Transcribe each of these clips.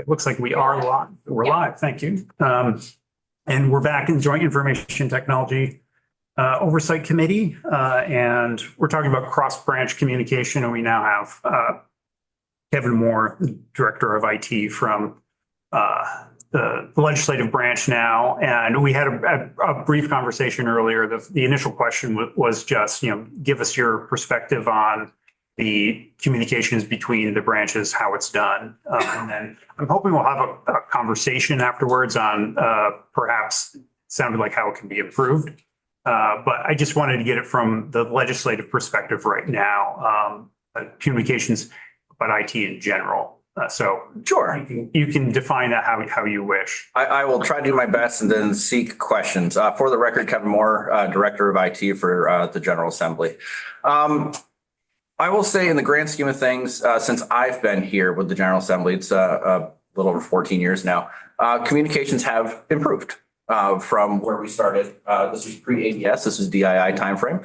It looks like we are live. We're live. Thank you. And we're back in Joint Information Technology Oversight Committee, and we're talking about cross-branch communication. And we now have Kevin Moore, Director of IT from the legislative branch now. And we had a brief conversation earlier. The initial question was just, give us your perspective on the communications between the branches, how it's done. And then I'm hoping we'll have a conversation afterwards on perhaps sounded like how it can be improved. But I just wanted to get it from the legislative perspective right now, communications, but IT in general. So sure, you can define that how you wish. I will try to do my best and then seek questions. For the record, Kevin Moore, Director of IT for the General Assembly. I will say in the grand scheme of things, since I've been here with the General Assembly, it's a little over 14 years now, communications have improved from where we started. This was pre-ADS, this was DII timeframe,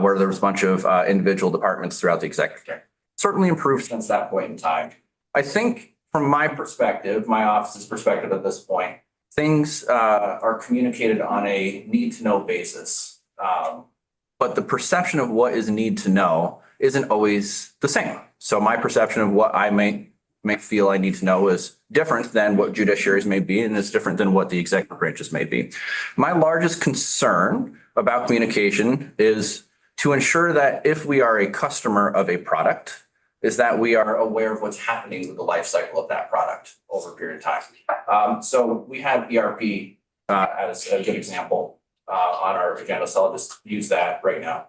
where there was a bunch of individual departments throughout the executive. Certainly improved since that point in time. I think from my perspective, my office's perspective at this point, things are communicated on a need-to-know basis. But the perception of what is need to know isn't always the same. So my perception of what I may feel I need to know is different than what judiciaries may be, and it's different than what the executive branches may be. My largest concern about communication is to ensure that if we are a customer of a product, is that we are aware of what's happening with the life cycle of that product over a period of time. So we have ERP as a good example on our agenda, so I'll just use that right now.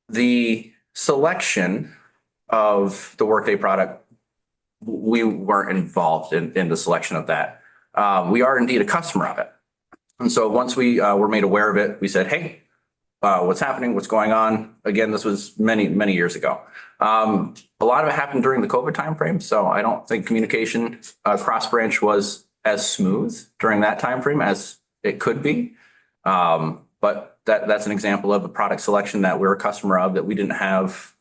The selection of the Workday product, we weren't involved in the selection of that. We are indeed a customer of it. And so once we were made aware of it, we said, hey, what's happening, what's going on? Again, this was many, many years ago. A lot of it happened during the COVID timeframe, so I don't think communication cross-branch was as smooth during that timeframe as it could be. But that's an example of a product selection that we're a customer of that we didn't have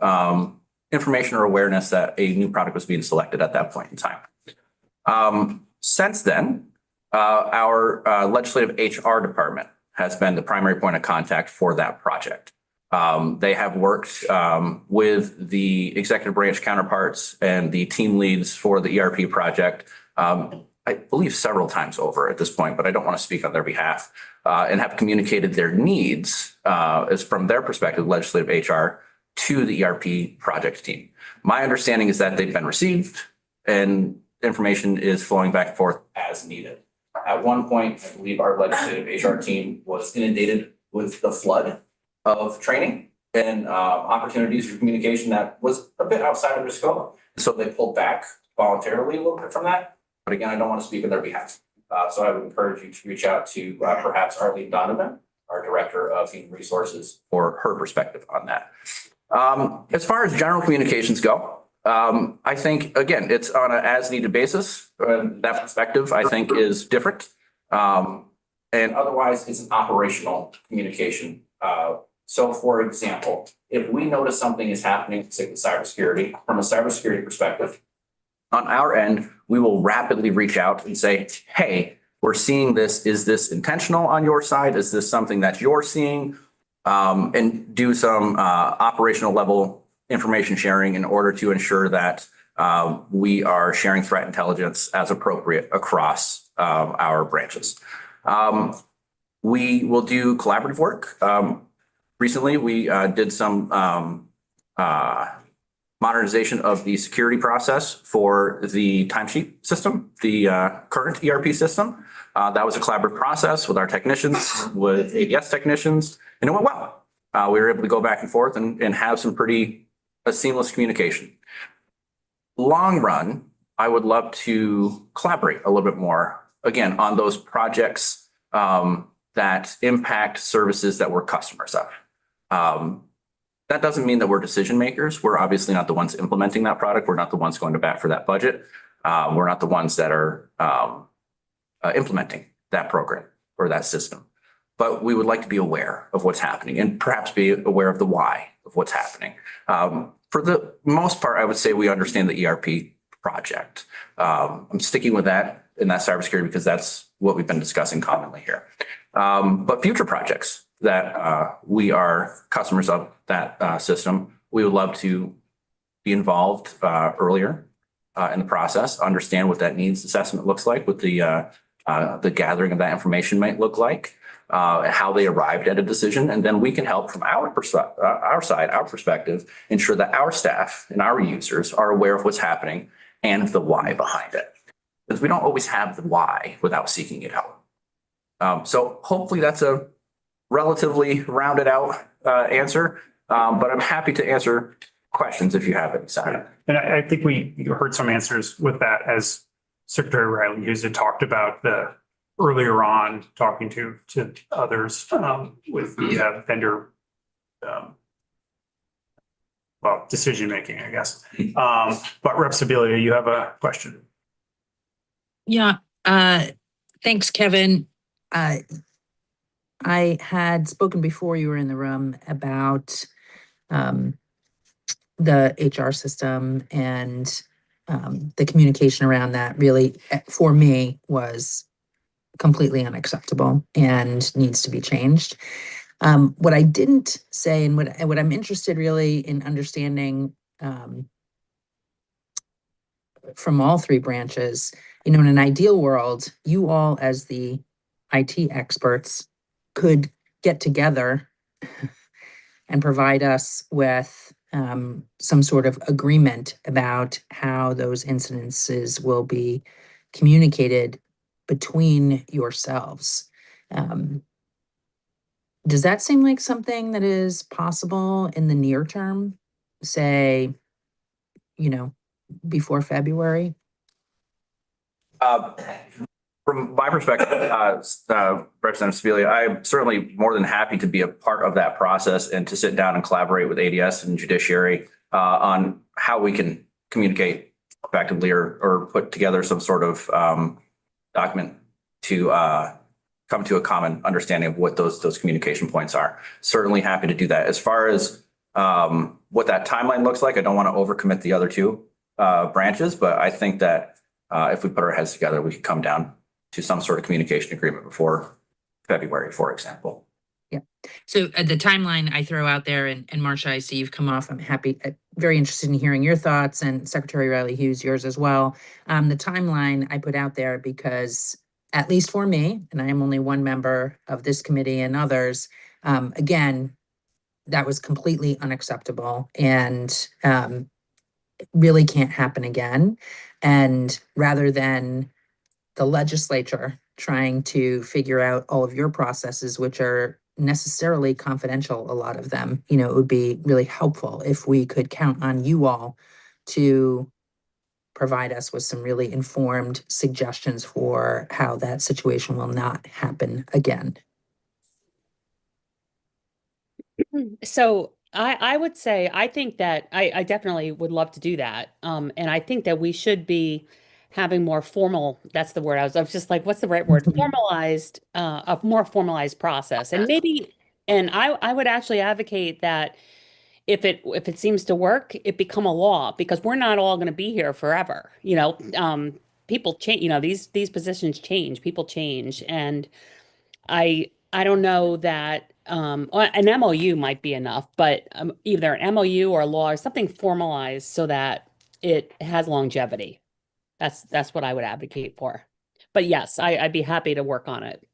information or awareness that a new product was being selected at that point in time. Since then, our legislative HR department has been the primary point of contact for that project. They have worked with the executive branch counterparts and the team leads for the ERP project, I believe several times over at this point, but I don't want to speak on their behalf, and have communicated their needs as from their perspective, legislative HR, to the ERP project team. My understanding is that they've been received and information is flowing back and forth as needed. At one point, I believe our legislative HR team was inundated with the flood of training and opportunities for communication that was a bit outside of their scope. So they pulled back voluntarily a little bit from that. But again, I don't want to speak on their behalf. So I would encourage you to reach out to perhaps Arlene Donovan, our Director of Human Resources, for her perspective on that. As far as general communications go, I think, again, it's on an as-needed basis. That perspective, I think, is different. And otherwise, it's an operational communication. So, for example, if we notice something is happening with cybersecurity, from a cybersecurity perspective, on our end, we will rapidly reach out and say, hey, we're seeing this. Is this intentional on your side? Is this something that you're seeing? And do some operational level information sharing in order to ensure that we are sharing threat intelligence as appropriate across our branches. We will do collaborative work. Recently, we did some modernization of the security process for the timesheet system, the current ERP system. That was a collaborative process with our technicians, with ADS technicians, and it went well. We were able to go back and forth and have some pretty seamless communication. Long run, I would love to collaborate a little bit more, again, on those projects that impact services that we're customers of. That doesn't mean that we're decision makers. We're obviously not the ones implementing that product. We're not the ones going to bat for that budget. We're not the ones that are implementing that program or that system. But we would like to be aware of what's happening and perhaps be aware of the why of what's happening. For the most part, I would say we understand the ERP project. I'm sticking with that in that cybersecurity because that's what we've been discussing commonly here. But future projects that we are customers of that system, we would love to be involved earlier in the process, understand what that needs assessment looks like, what the gathering of that information might look like, how they arrived at a decision, and then we can help from our perspective, ensure that our staff and our users are aware of what's happening and the why behind it. Because we don't always have the why without seeking it out. So hopefully that's a relatively rounded out answer, but I'm happy to answer questions if you have any, Sarah. And I think you heard some answers with that as Secretary Riley Hughes had talked about the earlier on talking to others with the vendor, well, decision making, I guess. But Rep. Sibilia, you have a question. Yeah, thanks, Kevin. I had spoken before you were in the room about the HR system and the communication around that really, for me, was completely unacceptable and needs to be changed. What I didn't say, and what I'm interested really in understanding from all three branches, in an ideal world, you all as the IT experts could get together and provide us with some sort of agreement about how those incidences will be communicated between yourselves. Does that seem like something that is possible in the near term, say, before February? From my perspective, Representative Sibilia, I'm certainly more than happy to be a part of that process and to sit down and collaborate with ADS and Judiciary on how we can communicate effectively or put together some sort of document to come to a common understanding of what those communication points are. Certainly happy to do that. As far as what that timeline looks like, I don't want to overcommit the other two branches, but I think that if we put our heads together, we could come down to some sort of communication agreement before February, for example. Yeah. So the timeline I throw out there, and Marcia, I see you've come off. I'm happy, very interested in hearing your thoughts, and Secretary Riley Hughes, yours as well. The timeline I put out there because, at least for me, and I am only one member of this committee and others, again, that was completely unacceptable and really can't happen again. And rather than the legislature trying to figure out all of your processes, which are necessarily confidential, a lot of them, it would be really helpful if we could count on you all to provide us with some really informed suggestions for how that situation will not happen again. So I would say, I think that I definitely would love to do that. And I think that we should be having more formal, that's the word I was just like, what's the right word? Formalized, a more formalized process. And maybe, and I would actually advocate that if it seems to work, it become a law, because we're not all going to be here forever. People change, these positions change, people change. And I don't know that an MOU might be enough, but either an MOU or a law or something formalized so that it has longevity. That's what I would advocate for. But yes, I'd be happy to work on it.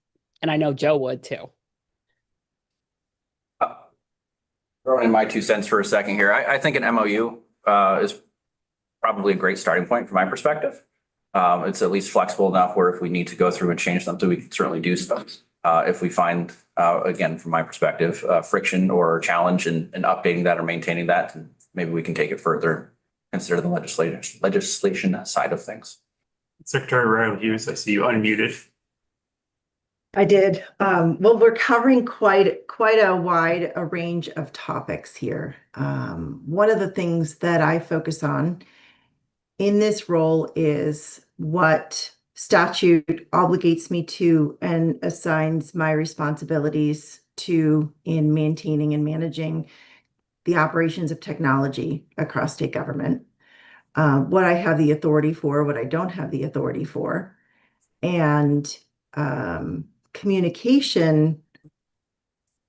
And I know Joe would too. Throwing in my 2 cents for a second here. I think an MOU is probably a great starting point from my perspective. It's at least flexible enough where if we need to go through and change something, we can certainly do so. If we find, again, from my perspective, friction or challenge in updating that or maintaining that, maybe we can take it further, consider the legislation side of things. Secretary Riley Hughes, I see you unmuted. I did. Well, we're covering quite a wide range of topics here. One of the things that I focus on in this role is what statute obligates me to and assigns my responsibilities to in maintaining and managing the operations of technology across state government. what I have the authority for, what I don't have the authority for. And communication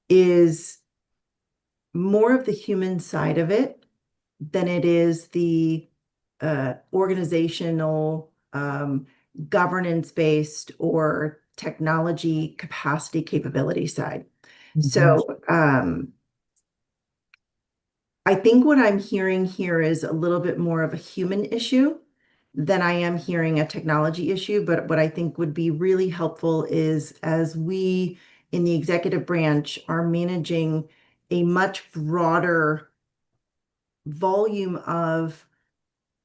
is more of the human side of it than it is the organizational, governance-based or technology capacity capability side. So I think what I'm hearing here is a little bit more of a human issue than I am hearing a technology issue. But what I think would be really helpful is as we in the executive branch are managing a much broader volume of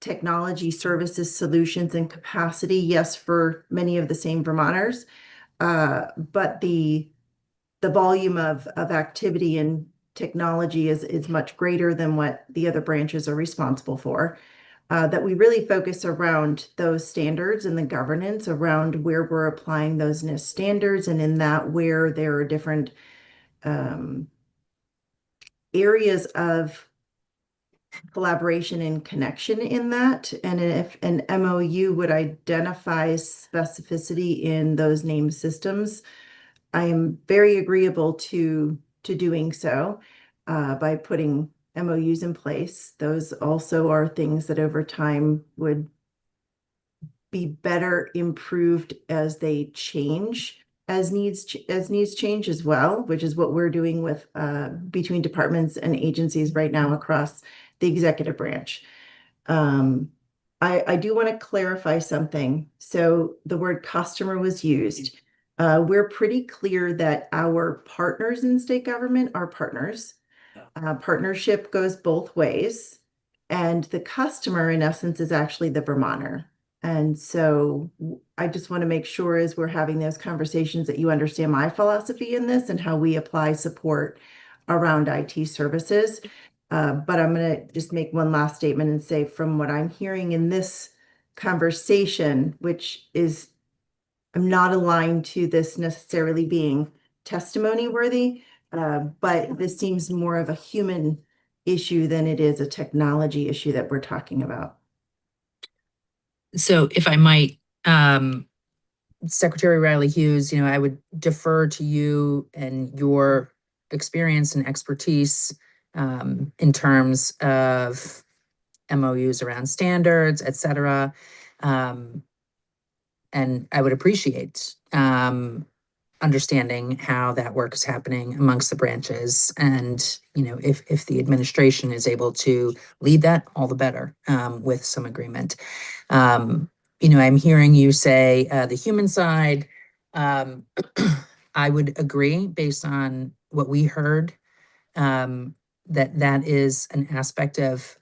technology services, solutions, and capacity, yes, for many of the same Vermonters, but the volume of activity and technology is much greater than what the other branches are responsible for. That we really focus around those standards and the governance around where we're applying those NIST standards, and in that where there are different areas of collaboration and connection in that. And if an MOU would identify specificity in those named systems, I am very agreeable to doing so by putting MOUs in place. Those also are things that over time would be better improved as they change, as needs change as well, which is what we're doing with between departments and agencies right now across the executive branch. I do want to clarify something. So the word customer was used. We're pretty clear that our partners in state government are partners. Partnership goes both ways. And the customer, in essence, is actually the Vermonter. And so I just want to make sure as we're having those conversations that you understand my philosophy in this and how we apply support around IT services. But I'm going to just make one last statement and say from what I'm hearing in this conversation, which is I'm not aligned to this necessarily being testimony worthy, but this seems more of a human issue than it is a technology issue that we're talking about. So if I might, Secretary Riley Hughes, I would defer to you and your experience and expertise in terms of MOUs around standards, et cetera. And I would appreciate understanding how that work is happening amongst the branches. And, if the administration is able to lead that, all the better, with some agreement. I'm hearing you say the human side. I would agree based on what we heard, that is an aspect of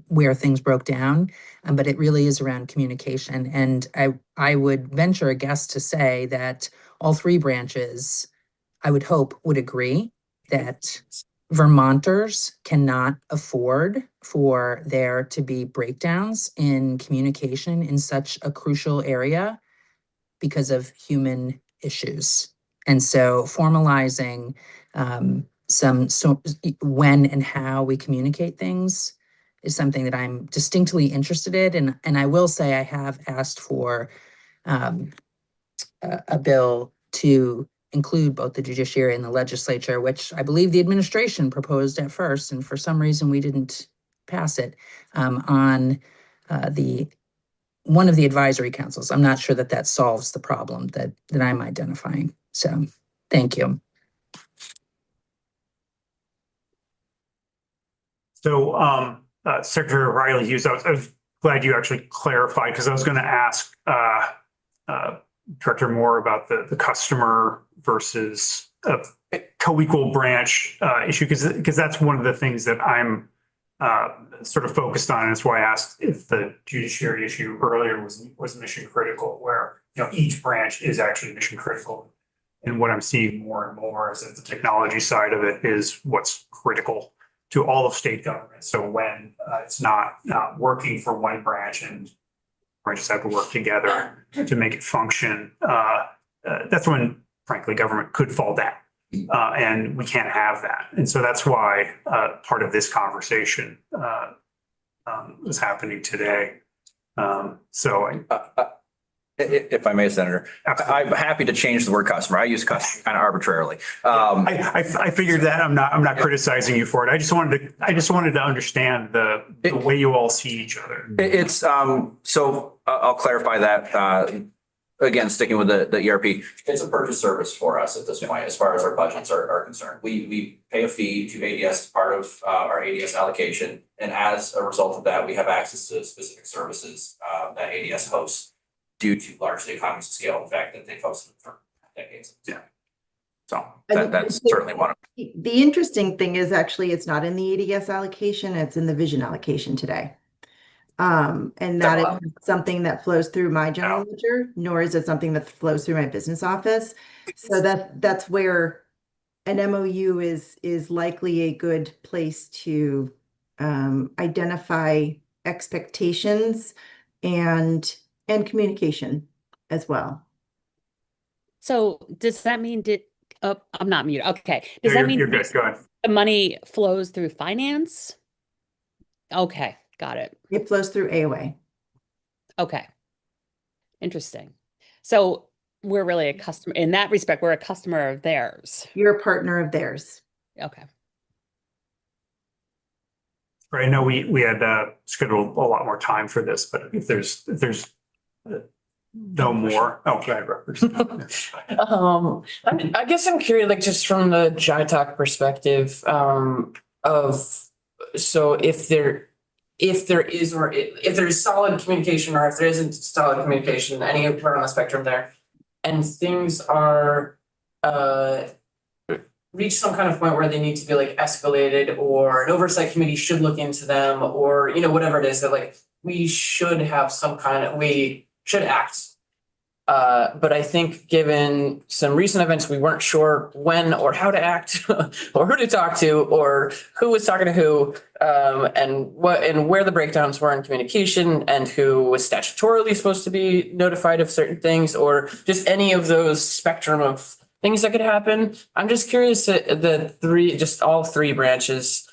where things broke down, but it really is around communication. And I would venture a guess to say that all three branches, I would hope, would agree that Vermonters cannot afford for there to be breakdowns in communication in such a crucial area because of human issues. And so formalizing when and how we communicate things is something that I'm distinctly interested in. And I will say I have asked for a bill to include both the judiciary and the legislature, which I believe the administration proposed at first, and for some reason we didn't pass it, on one of the advisory councils. I'm not sure that solves the problem that I'm identifying. So thank you. So, Secretary Riley Hughes, I was glad you actually clarified, because I was going to ask Director Moore about the customer versus co-equal branch issue, because that's one of the things that I'm sort of focused on. And that's why I asked if the judiciary issue earlier was mission critical, where each branch is actually mission critical. And what I'm seeing more and more is that the technology side of it is what's critical to all of state government. So when it's not working for one branch and branches have to work together to make it function, that's when, frankly, government could fall down. And we can't have that. And so that's why part of this conversation is happening today. So If I may, Senator, absolutely. I'm happy to change the word customer. I use customer kind of arbitrarily. I figured that. I'm not criticizing you for it. I just wanted to understand the way you all see each other. It's, so I'll clarify that. Again, sticking with the ERP, it's a purchase service for us at this point, as far as our budgets are concerned. We pay a fee to ADS as part of our ADS allocation. And as a result of that, we have access to specific services that ADS hosts due to largely economies of scale, the fact that they've hosted for decades. Yeah. So that's certainly one of them. The interesting thing is actually it's not in the ADS allocation, it's in the vision allocation today. And that is something that flows through my general ledger, nor is it something that flows through my business office. So that's where an MOU is likely a good place to identify expectations and communication as well. So does that mean I'm not muted. Okay. Does No, that mean you're good? Go ahead. the money flows through finance? Okay, got it. It flows through AOA. Okay. Interesting. So we're really a customer in that respect, we're a customer of theirs. You're a partner of theirs. Okay. Right. I know we had scheduled a lot more time for this, but if there's no more. Oh, go ahead, Rutgers. I guess I'm curious, like just from the Jitoc perspective, so if there is or if there's solid communication or if there isn't solid communication, anywhere on the spectrum there, and things are reach some kind of point where they need to be like escalated, or an oversight committee should look into them, or whatever it is that like we should have we should act. But I think given some recent events, we weren't sure when or how to act or who to talk to or who was talking to who, and where the breakdowns were in communication and who was statutorily supposed to be notified of certain things, or just any of those spectrum of things that could happen. I'm just curious all three branches,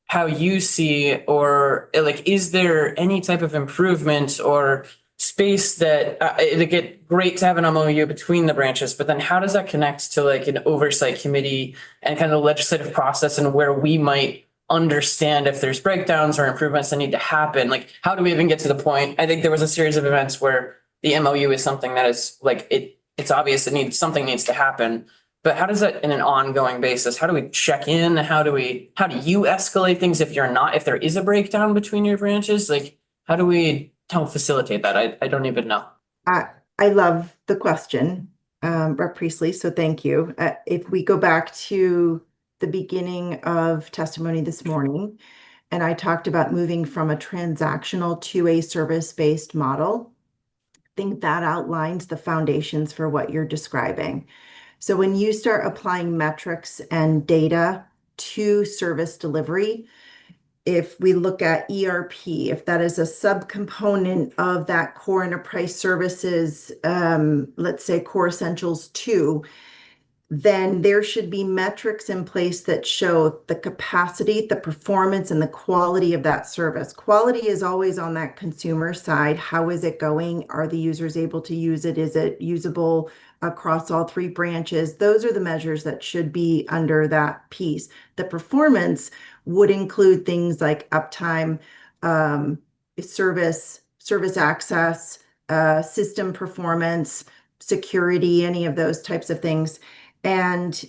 how you see, or like, is there any type of improvement or space that it'd get great to have an MOU between the branches, but then how does that connect to like an oversight committee and kind of the legislative process, and where we might understand if there's breakdowns or improvements that need to happen? Like, how do we even get to the point? I think there was a series of events where the MOU is something that is like, it's obvious something needs to happen, but how does that in an ongoing basis? How do we check in? How do you escalate things if there is a breakdown between your branches? Like, how do we help facilitate that? I don't even know. I love the question, Rep. Priestley, so thank you. If we go back to the beginning of testimony this morning, and I talked about moving from a transactional to a service-based model, I think that outlines the foundations for what you're describing. So when you start applying metrics and data to service delivery, if we look at ERP, if that is a subcomponent of that core enterprise services, let's say Core Essentials 2, then there should be metrics in place that show the capacity, the performance, and the quality of that service. Quality is always on that consumer side. How is it going? Are the users able to use it? Is it usable across all three branches? Those are the measures that should be under that piece. The performance would include things like uptime, service access, system performance, security, any of those types of things. And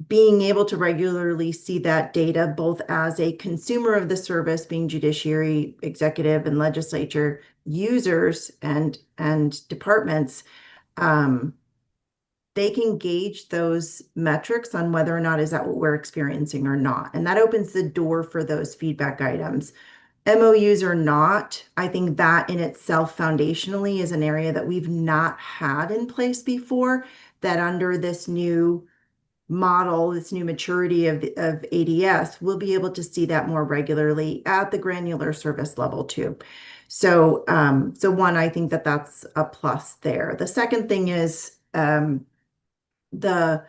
being able to regularly see that data, both as a consumer of the service, being judiciary, executive, and legislature users and departments, they can gauge those metrics on whether or not is that what we're experiencing or not. And that opens the door for those feedback items. MOUs or not, I think that in itself foundationally is an area that we've not had in place before, that under this new model, this new maturity of ADS, we'll be able to see that more regularly at the granular service level too. So one, I think that's a plus there. The second thing is the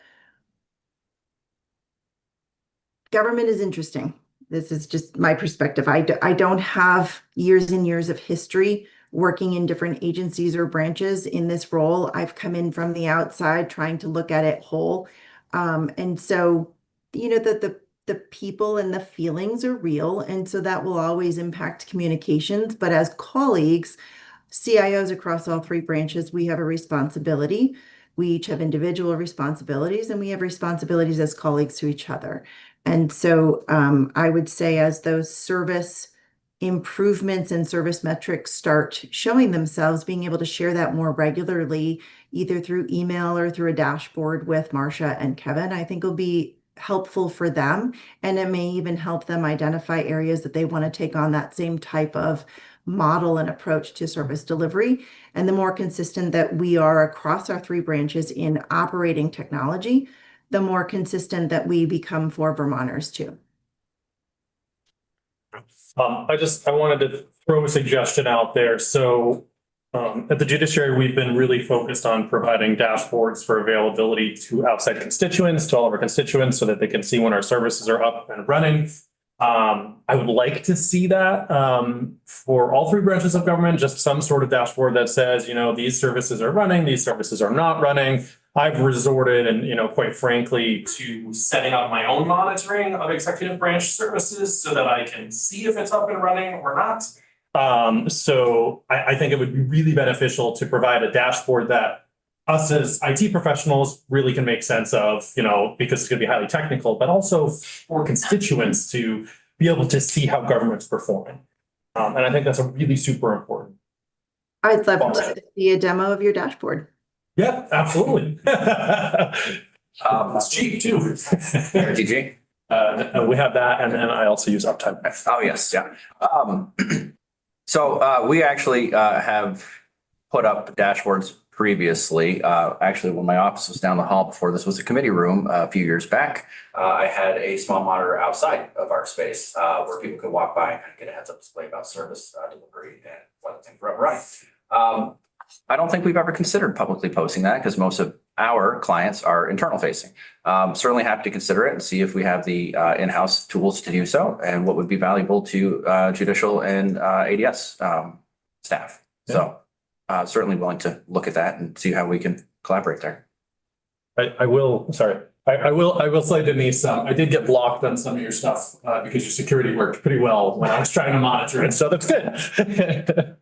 government is interesting. this is just my perspective. I don't have years and years of history working in different agencies or branches in this role. I've come in from the outside trying to look at it whole. And so, the people and the feelings are real. And so that will always impact communications. But as colleagues, CIOs across all three branches, we have a responsibility. We each have individual responsibilities, and we have responsibilities as colleagues to each other. And so I would say as those service improvements and service metrics start showing themselves, being able to share that more regularly, either through email or through a dashboard with Marcia and Kevin, I think will be helpful for them. And it may even help them identify areas that they want to take on that same type of model and approach to service delivery. And the more consistent that we are across our three branches in operating technology, the more consistent that we become for Vermonters too. I wanted to throw a suggestion out there. So at the judiciary, we've been really focused on providing dashboards for availability to outside constituents, to all of our constituents, so that they can see when our services are up and running. I would like to see that for all three branches of government, just some sort of dashboard that says, these services are running, these services are not running. I've resorted and, quite frankly, to setting up my own monitoring of executive branch services so that I can see if it's up and running or not. So I think it would be really beneficial to provide a dashboard that us as IT professionals really can make sense of, because it's going to be highly technical, but also for constituents to be able to see how government's performing. And I think that's a really super important. I'd love to see a demo of your dashboard. Yeah, absolutely. It's cheap too. RTG? We have that, and then I also use Uptime. Oh, yes, yeah. So we actually have put up dashboards previously. Actually, when my office was down the hall before this was a committee room a few years back, I had a small monitor outside of our space where people could walk by and get a heads up display about service delivery and what things were up running. I don't think we've ever considered publicly posting that because most of our clients are internal facing. Certainly happy to consider it and see if we have the in-house tools to do so and what would be valuable to judicial and ADS staff. Yeah. So certainly willing to look at that and see how we can collaborate there. I will say, Denise, I did get blocked on some of your stuff because your security worked pretty well when I was trying to monitor it. So that's good.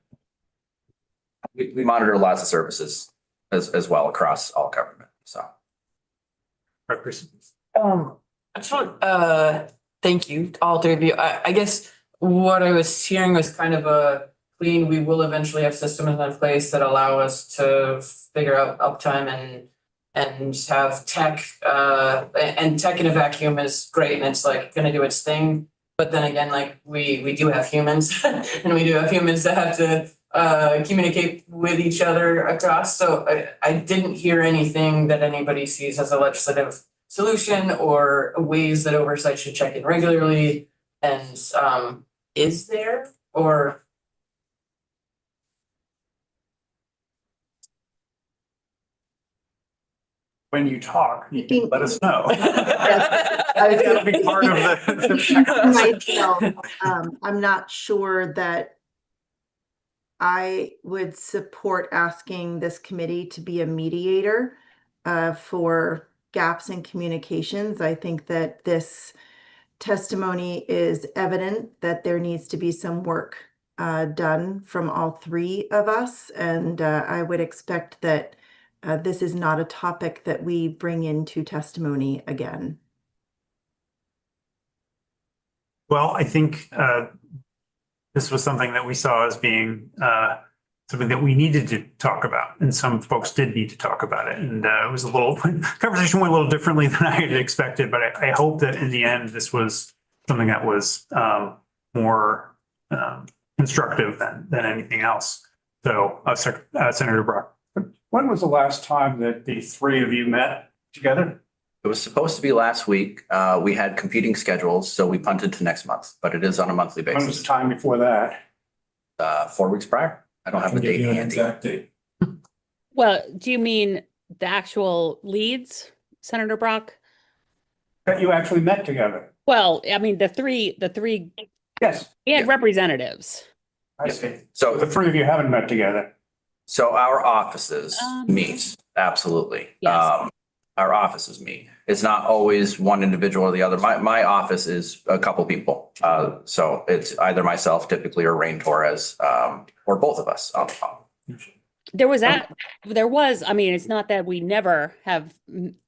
We monitor lots of services as well across all government. So. I just want thank you to all three of you. I guess what I was hearing was kind of a clean. We will eventually have systems in place that allow us to figure out uptime and have tech. And tech in a vacuum is great, and it's like going to do its thing. But then again, like we do have humans, and we do have humans that have to communicate with each other across. So I didn't hear anything that anybody sees as a legislative solution or ways that oversight should check in regularly. And is there or? When you talk, you can let us know. Yes. That'll be part of the. I'm not sure that I would support asking this committee to be a mediator for gaps in communications. I think that this testimony is evident that there needs to be some work done from all three of us. And I would expect that this is not a topic that we bring into testimony again. Well, I think this was something that we saw as being something that we needed to talk about, and some folks did need to talk about it. And it was conversation went a little differently than I had expected, but I hope that in the end, this was something that was more constructive than anything else. So Senator Brock. When was the last time that the three of you met together? It was supposed to be last week. We had competing schedules, so we punted to next month, but it is on a monthly basis. When was the time before that? 4 weeks prior. I don't have the date handy. Exact date. Well, do you mean the actual leads, Senator Brock? That you actually met together? Well, I mean, the three Yes, and representatives. I see. So The three of you haven't met together. So our offices meet, absolutely. Yes. Our offices meet. It's not always one individual or the other. My office is a couple people. So it's either myself typically or Rain Torres, or both of us on the phone. There was, I mean, it's not that we never have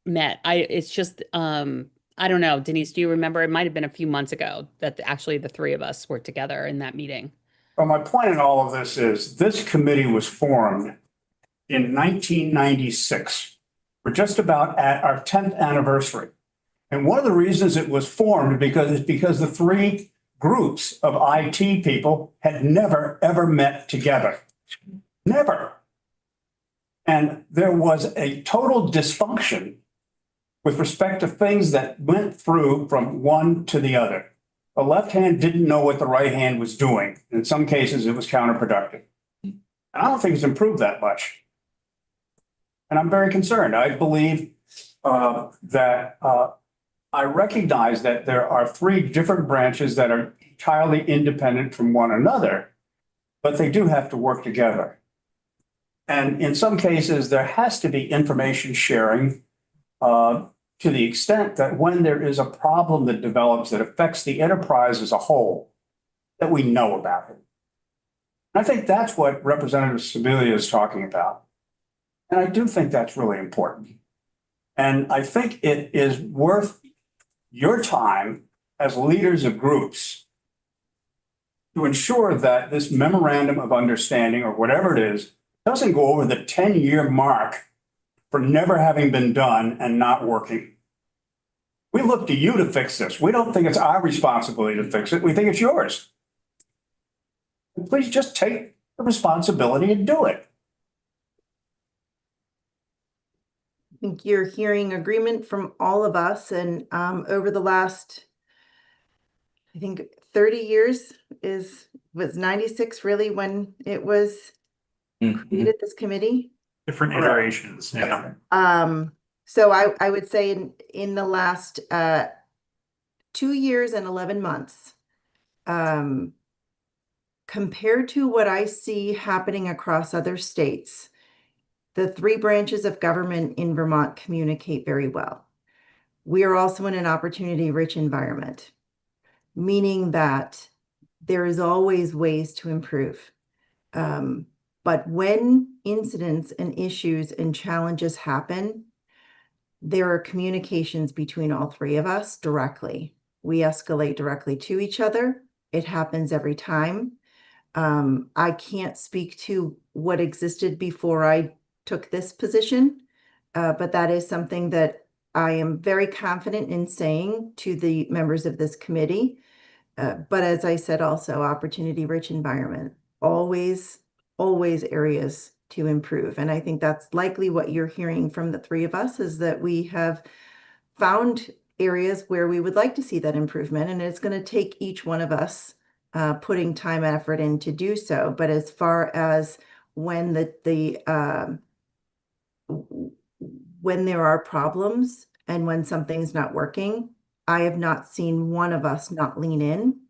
met. It's just, I don't know. Denise, do you remember? It might have been a few months ago that actually the three of us were together in that meeting. Well, my point in all of this is this committee was formed in 1996. We're just about at our 10th anniversary. And one of the reasons it was formed because the three groups of IT people had never, ever met together. Never. And there was a total dysfunction with respect to things that went through from one to the other. The left hand didn't know what the right hand was doing. In some cases, it was counterproductive. And I don't think it's improved that much. And I'm very concerned. I believe that I recognize that there are three different branches that are entirely independent from one another, but they do have to work together. And in some cases, there has to be information sharing to the extent that when there is a problem that develops that affects the enterprise as a whole, that we know about it. And I think that's what Representative Sibilia is talking about. And I do think that's really important. And I think it is worth your time as leaders of groups to ensure that this memorandum of understanding or whatever it is doesn't go over the 10-year mark for never having been done and not working. We look to you to fix this. We don't think it's our responsibility to fix it. We think it's yours. Please just take the responsibility and do it. I think you're hearing agreement from all of us, and over the last, I think 30 years was 96 really when it was created, this committee? Different iterations, yeah. So I would say in the last 2 years and 11 months, compared to what I see happening across other states, the three branches of government in Vermont communicate very well. We are also in an opportunity-rich environment, meaning that there is always ways to improve. But when incidents and issues and challenges happen, there are communications between all three of us directly. We escalate directly to each other. It happens every time. I can't speak to what existed before I took this position, but that is something that I am very confident in saying to the members of this committee. But as I said, also opportunity-rich environment, always areas to improve. And I think that's likely what you're hearing from the three of us, is that we have found areas where we would like to see that improvement, and it's going to take each one of us putting time and effort in to do so. But as far as when when there are problems and when something's not working, I have not seen one of us not lean in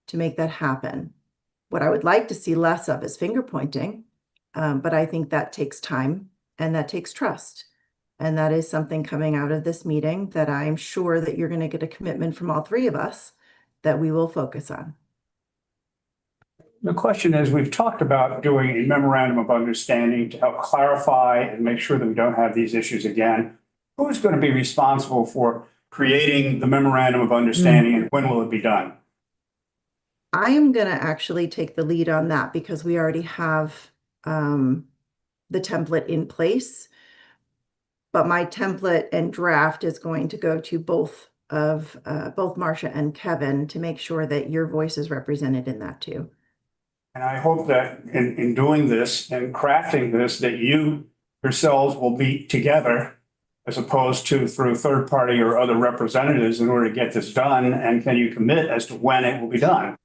to make that happen. What I would like to see less of is finger pointing, but I think that takes time and that takes trust. And that is something coming out of this meeting that I'm sure that you're going to get a commitment from all three of us that we will focus on. The question is, we've talked about doing a memorandum of understanding to help clarify and make sure that we don't have these issues again. Who's going to be responsible for creating the memorandum of understanding and when will it be done? I am going to actually take the lead on that because we already have the template in place. But my template and draft is going to go to both Marcia and Kevin to make sure that your voice is represented in that too. And I hope that in doing this and crafting this, that you yourselves will be together as opposed to through third party or other representatives in order to get this done. And can you commit as to when it will be done?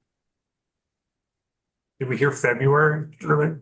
Did we hear February, Shirley?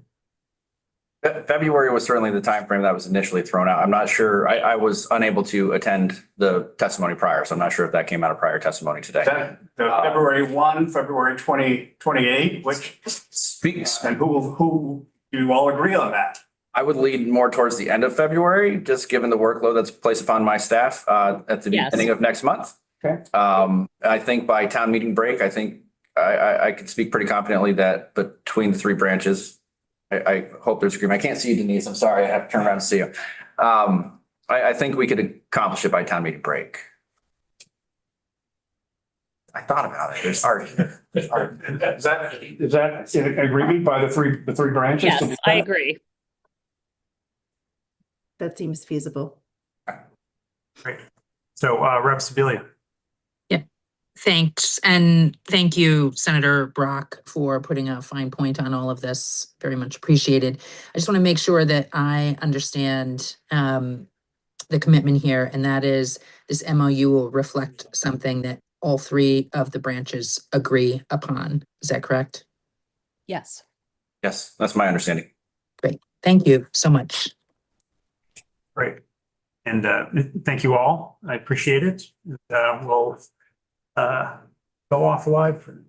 February was certainly the timeframe that was initially thrown out. I'm not sure. I was unable to attend the testimony prior, so I'm not sure if that came out of prior testimony today. That the February 1, February 2028, which, Speaks. and who do you all agree on that? I would lean more towards the end of February, just given the workload that's placed upon my staff at the Yes. beginning of next month. Okay. I think by town meeting break, I think I can speak pretty confidently that between the three branches, I hope there's agreement. I can't see you, Denise. I'm sorry. I have to turn around and see you. I think we could accomplish it by town meeting break. I thought about it. There's art here. Is that in agreement by the three branches? to do Yes, I that? agree. That seems feasible. Great. So Rep. Sibilia. Thanks. And thank you, Senator Brock, for putting a fine point on all of this. Very much appreciated. I just want to make sure that I understand the commitment here, and that is this MOU will reflect something that all three of the branches agree upon. Is that correct? Yes. Yes, that's my understanding. Great. Thank you so much. Great. And thank you all. I appreciate it. We'll go off live for